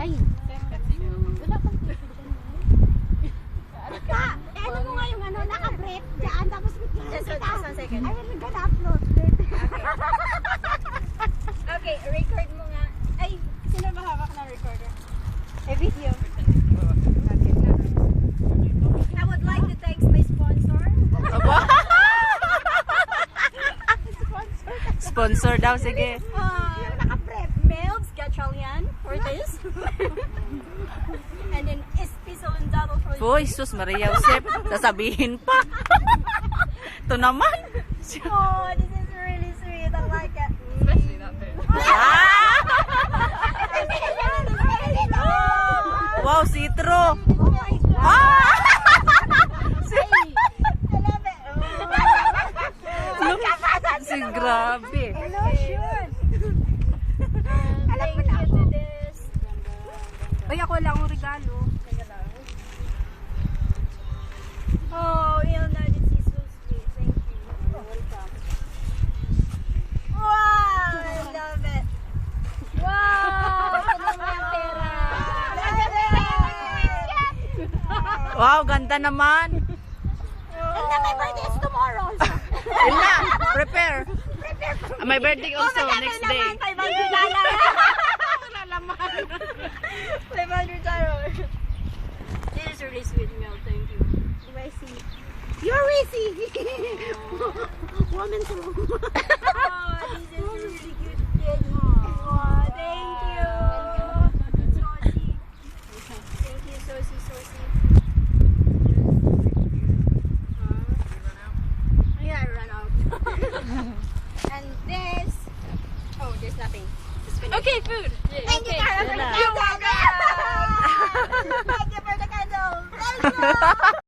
Ay. Wala pang Pa, ano mo nga yung ano, naka-break dyan, tapos Just one second. I will gonna upload. Okay, record mo nga. Ay, sino ba hawak ng recorder? Video. I would like to thank my sponsor. Sponsor daw, sige. Melbs Gatchalian Ortiz. And then Espiso and Double for Boy, sus Maria Josep, sasabihin pa. Ito naman. Oh, this is really sweet. I like it. Especially that bit. Wow, citro. Oh my God. Ah! I love it. Si grabe. Hello, sure. Thank you to this. Ay, ako lang ang regalo. Oh, Ilna, this is so sweet. Thank you. Welcome. Wow, I love it. Wow, tulong mo yung pera. Wow, ganda naman. And then my birthday is tomorrow. Ila, prepare. My birthday also next day. 500 $500. This is really sweet, Mel. Thank you. You're easy. Woman's room. Oh, this is really good. Oh, thank you. Sosi. Thank you, Sosi. Yeah, I ran out. And this. Oh, there's nothing. Just finish. Okay, food. Thank you, Cara, for the Wala. candle. Thank you for the candle. Thank you.